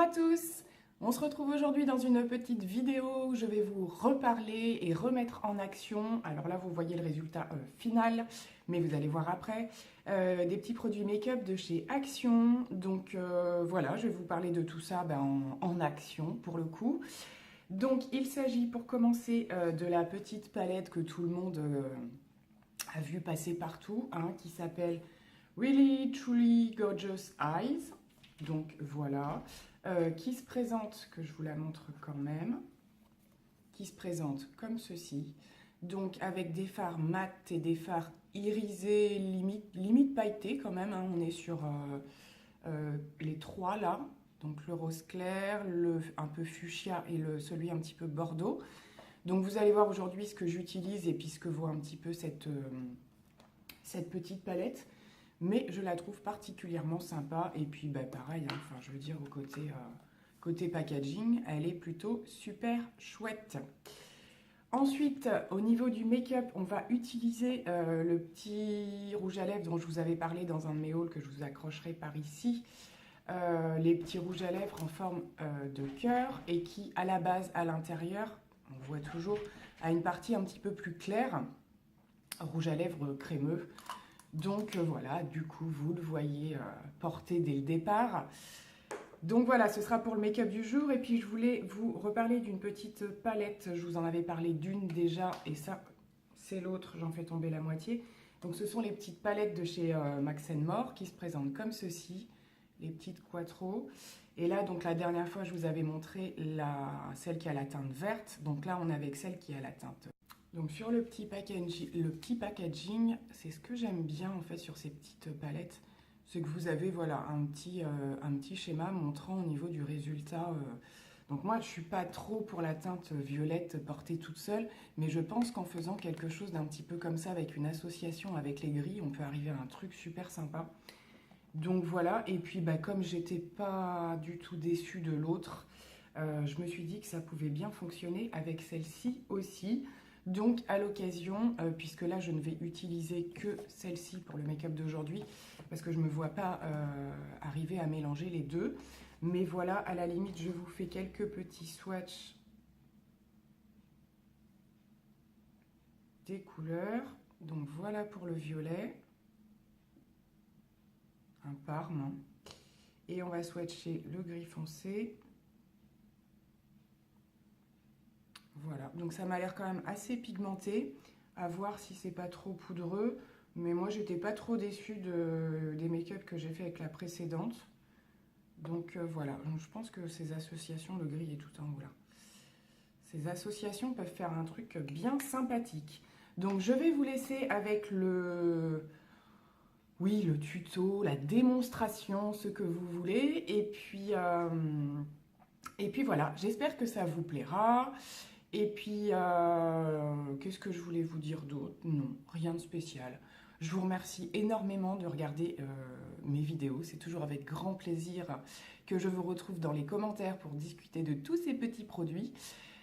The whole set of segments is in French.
à tous, on se retrouve aujourd'hui dans une petite vidéo où je vais vous reparler et remettre en action, alors là vous voyez le résultat final, mais vous allez voir après, des petits produits make-up de chez Action. Donc voilà, je vais vous parler de tout ça en action pour le coup. Donc il s'agit pour commencer de la petite palette que tout le monde a vu passer partout, hein, qui s'appelle Really Truly Gorgeous Eyes. Donc voilà, qui se présente, que je vous la montre quand même, qui se présente comme ceci. Donc avec des fards mat et des fards irisés, limite pailletés quand même, hein. On est sur les trois là. Donc le rose clair, le un peu fuchsia et celui un petit peu bordeaux. Donc vous allez voir aujourd'hui ce que j'utilise et puis ce que vaut un petit peu cette petite palette. Mais je la trouve particulièrement sympa. Et puis pareil, hein, enfin, je veux dire, côté packaging, elle est plutôt super chouette. Ensuite, au niveau du make-up, on va utiliser le petit rouge à lèvres dont je vous avais parlé dans un de mes hauls que je vous accrocherai par ici. Les petits rouges à lèvres en forme de cœur et qui, à la base, à l'intérieur, on voit toujours, a une partie un petit peu plus claire. Rouge à lèvres crémeux. Donc voilà, du coup, vous le voyez porté dès le départ. Donc voilà, ce sera pour le make-up du jour. Et puis je voulais vous reparler d'une petite palette. Je vous en avais parlé d'une déjà. Et ça, c'est l'autre, j'en fais tomber la moitié. Donc ce sont les petites palettes de chez Max & More qui se présentent comme ceci. Les petites Quattro. Et là, donc la dernière fois, je vous avais montré celle qui a la teinte verte. Donc là, on est avec celle qui a la teinte. Donc sur le petit packaging, c'est ce que j'aime bien en fait sur ces petites palettes, c'est que vous avez voilà un petit schéma montrant au niveau du résultat. Donc moi je suis pas trop pour la teinte violette portée toute seule, mais je pense qu'en faisant quelque chose d'un petit peu comme ça avec une association avec les gris, on peut arriver à un truc super sympa. Donc voilà, et puis comme j'étais pas du tout déçue de l'autre, je me suis dit que ça pouvait bien fonctionner avec celle-ci aussi. Donc à l'occasion, puisque là je ne vais utiliser que celle-ci pour le make-up d'aujourd'hui, parce que je ne me vois pas arriver à mélanger les deux. Mais voilà, à la limite, je vous fais quelques petits swatchs des couleurs. Donc voilà pour le violet, un parme. Et on va swatcher le gris foncé. Voilà, donc ça m'a l'air quand même assez pigmenté, à voir si c'est pas trop poudreux, mais moi j'étais pas trop déçue des make-up que j'ai fait avec la précédente. Donc voilà, donc, je pense que ces associations, le gris est tout en haut là. Ces associations peuvent faire un truc bien sympathique. Donc je vais vous laisser avec le tuto, la démonstration, ce que vous voulez. Et puis voilà, j'espère que ça vous plaira. Et puis, qu'est-ce que je voulais vous dire d'autre? Non, rien de spécial. Je vous remercie énormément de regarder mes vidéos. C'est toujours avec grand plaisir que je vous retrouve dans les commentaires pour discuter de tous ces petits produits.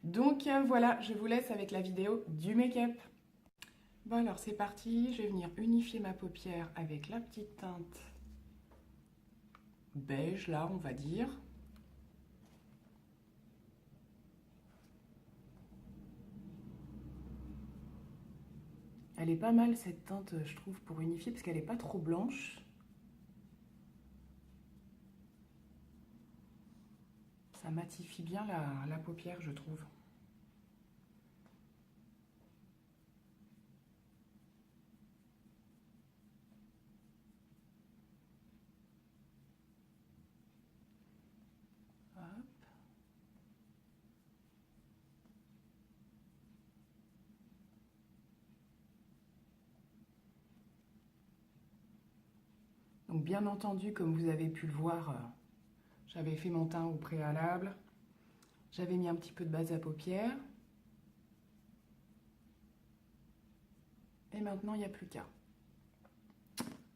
Donc voilà, je vous laisse avec la vidéo du make-up. Bon alors c'est parti, je vais venir unifier ma paupière avec la petite teinte beige là, on va dire. Elle est pas mal cette teinte, je trouve, pour unifier, parce qu'elle n'est pas trop blanche. Ça matifie bien la paupière, je trouve. Hop. Donc bien entendu, comme vous avez pu le voir, j'avais fait mon teint au préalable. J'avais mis un petit peu de base à paupières. Et maintenant, il n'y a plus qu'à.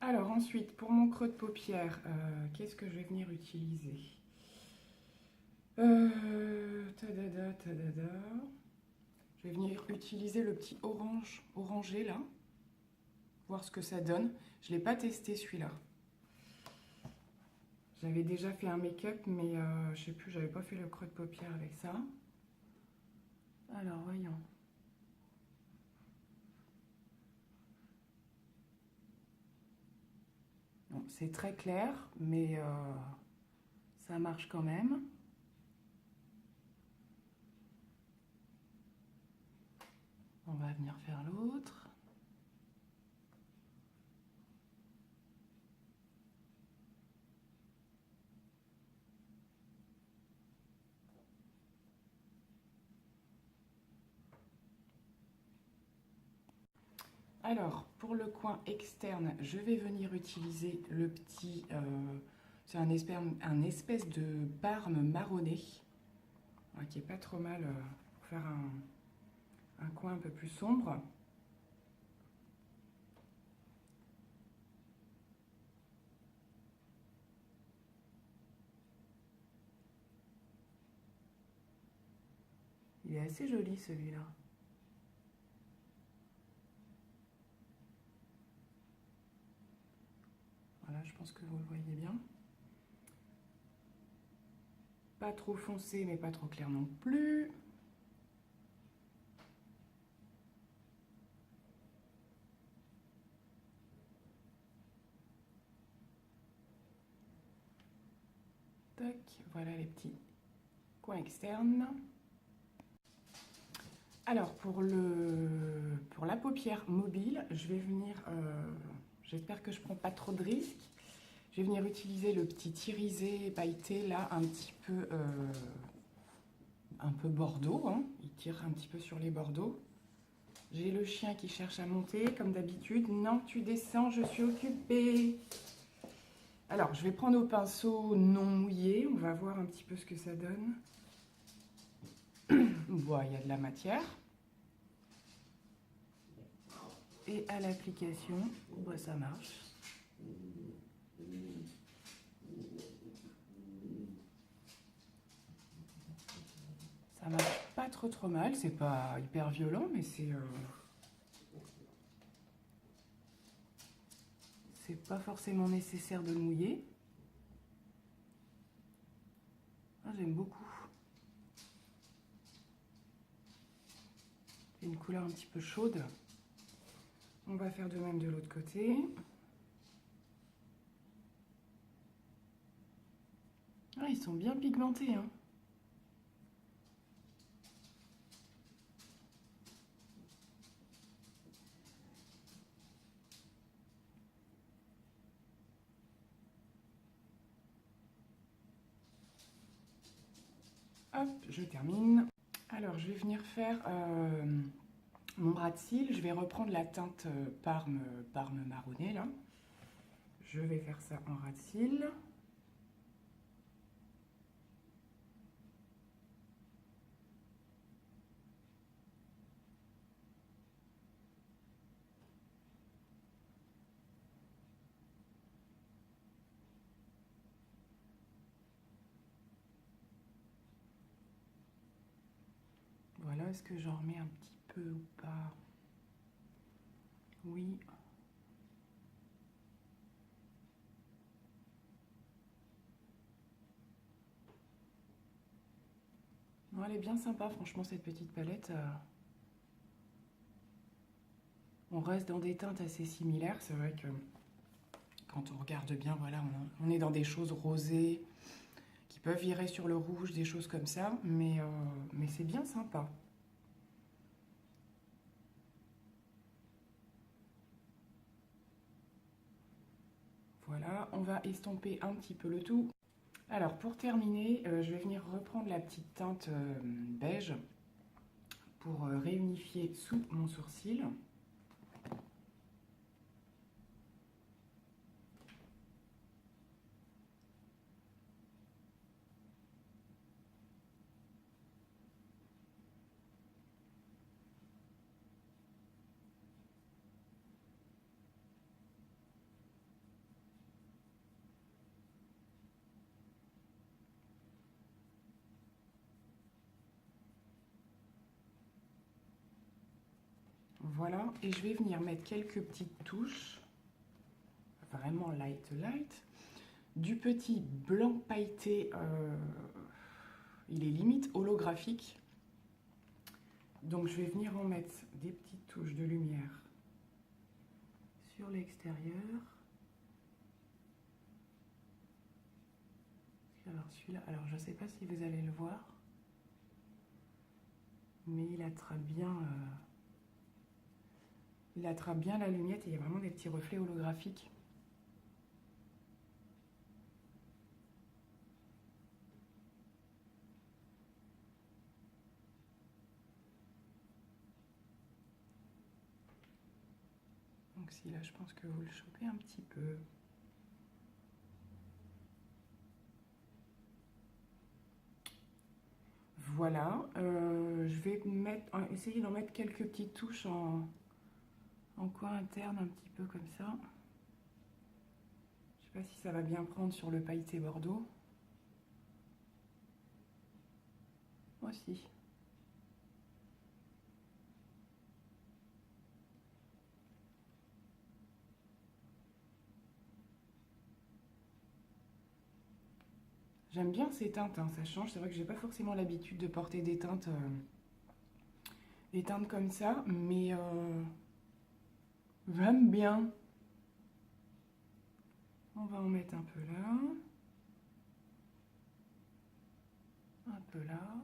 Alors ensuite, pour mon creux de paupière, qu'est-ce que je vais venir utiliser? Tadada. Je vais venir utiliser le petit orangé là. Voir ce que ça donne. Je ne l'ai pas testé celui-là. J'avais déjà fait un make-up, mais je sais plus, j'avais pas fait le creux de paupière avec ça. Alors, voyons. Bon, c'est très clair, mais ça marche quand même. On va venir faire l'autre. Alors, pour le coin externe, je vais venir utiliser le petit... c'est un espèce de barme marronné, qui est pas trop mal pour faire un coin un peu plus sombre. Il est assez joli celui-là. Voilà, je pense que vous le voyez bien. Pas trop foncé, mais pas trop clair non plus. Tac, voilà les petits coins externes. Alors, pour la paupière mobile, je vais venir... j'espère que je ne prends pas trop de risques. Je vais venir utiliser le petit irisé pailleté, là, un peu bordeaux. Hein. Il tire un petit peu sur les bordeaux. J'ai le chien qui cherche à monter, comme d'habitude. Non, tu descends, je suis occupée. Alors, je vais prendre au pinceau non mouillé. On va voir un petit peu ce que ça donne. Bon, il y a de la matière. Et à l'application, bah, ça marche. Ça marche pas trop mal. C'est pas hyper violent, mais c'est pas forcément nécessaire de le mouiller. Ah, j'aime beaucoup. C'est une couleur un petit peu chaude. On va faire de même de l'autre côté. Ah, ils sont bien pigmentés, hein. Hop, je termine. Alors, je vais venir faire mon ras de cils. Je vais reprendre la teinte Parme marronné, là. Je vais faire ça en ras de cils. Voilà, est-ce que j'en remets un petit peu ou pas? Oui. Non, elle est bien sympa, franchement, cette petite palette. On reste dans des teintes assez similaires. C'est vrai que quand on regarde bien, voilà, on est dans des choses rosées qui peuvent virer sur le rouge, des choses comme ça. Mais c'est bien sympa. Voilà, on va estomper un petit peu le tout. Alors, pour terminer, je vais venir reprendre la petite teinte beige pour réunifier sous mon sourcil. Voilà, et je vais venir mettre quelques petites touches, vraiment light, du petit blanc pailleté, il est limite holographique. Donc je vais venir en mettre des petites touches de lumière sur l'extérieur. Alors celui-là, alors je ne sais pas si vous allez le voir, mais il attrape bien la lumière et il y a vraiment des petits reflets holographiques. Donc si là je pense que vous le chopez un petit peu. Voilà, je vais essayer d'en mettre quelques petites touches en coin interne, un petit peu comme ça. Je sais pas si ça va bien prendre sur le pailleté bordeaux. Aussi. J'aime bien ces teintes, hein, ça change. C'est vrai que j'ai pas forcément l'habitude de porter des teintes comme ça, mais j'aime bien. On va en mettre un peu là, un peu là.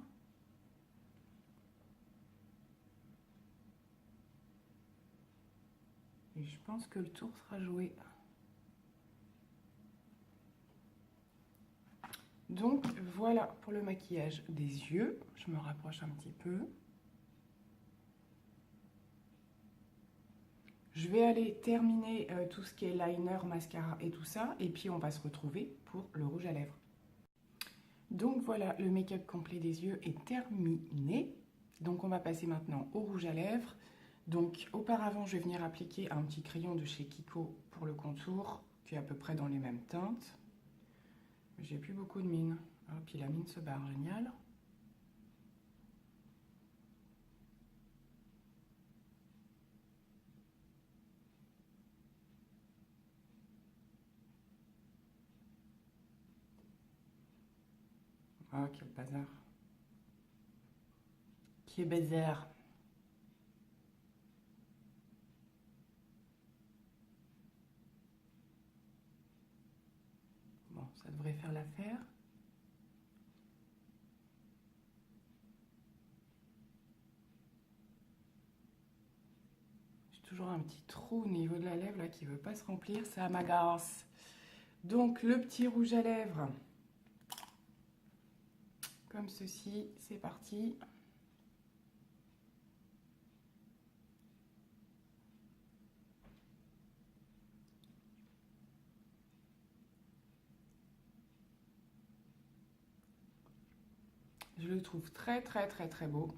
Et je pense que le tour sera joué. Donc voilà pour le maquillage des yeux. Je me rapproche un petit peu. Je vais aller terminer tout ce qui est liner, mascara et tout ça. Et puis on va se retrouver pour le rouge à lèvres. Donc voilà, le make-up complet des yeux est terminé. Donc on va passer maintenant au rouge à lèvres. Donc auparavant, je vais venir appliquer un petit crayon de chez Kiko pour le contour, qui est à peu près dans les mêmes teintes. J'ai plus beaucoup de mine. Ah, puis la mine se barre, génial. Ah, quel bazar. Quel bazar. Bon, ça devrait faire l'affaire. J'ai toujours un petit trou au niveau de la lèvre là qui ne veut pas se remplir, ça m'agace. Donc le petit rouge à lèvres, comme ceci, c'est parti. Je le trouve très beau.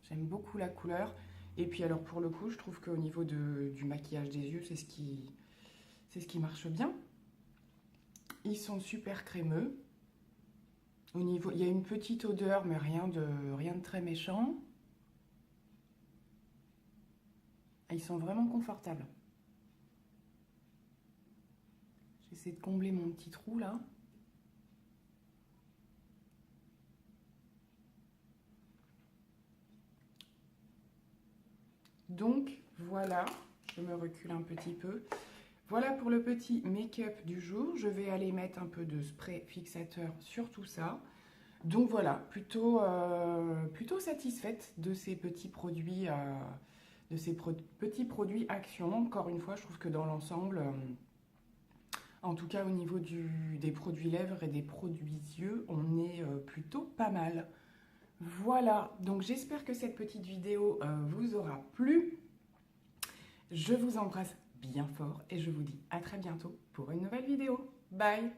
J'aime beaucoup la couleur. Et puis alors pour le coup, je trouve qu'au niveau du maquillage des yeux, c'est ce qui marche bien. Ils sont super crémeux. Il y a une petite odeur, mais rien de très méchant. Ils sont vraiment confortables. J'essaie de combler mon petit trou là. Donc voilà, je me recule un petit peu. Voilà pour le petit make-up du jour. Je vais aller mettre un peu de spray fixateur sur tout ça. Donc voilà, plutôt satisfaite de ces petits produits, Action. Encore une fois, je trouve que dans l'ensemble, en tout cas au niveau des produits lèvres et des produits yeux, on est plutôt pas mal. Voilà, donc j'espère que cette petite vidéo vous aura plu. Je vous embrasse bien fort et je vous dis à très bientôt pour une nouvelle vidéo. Bye!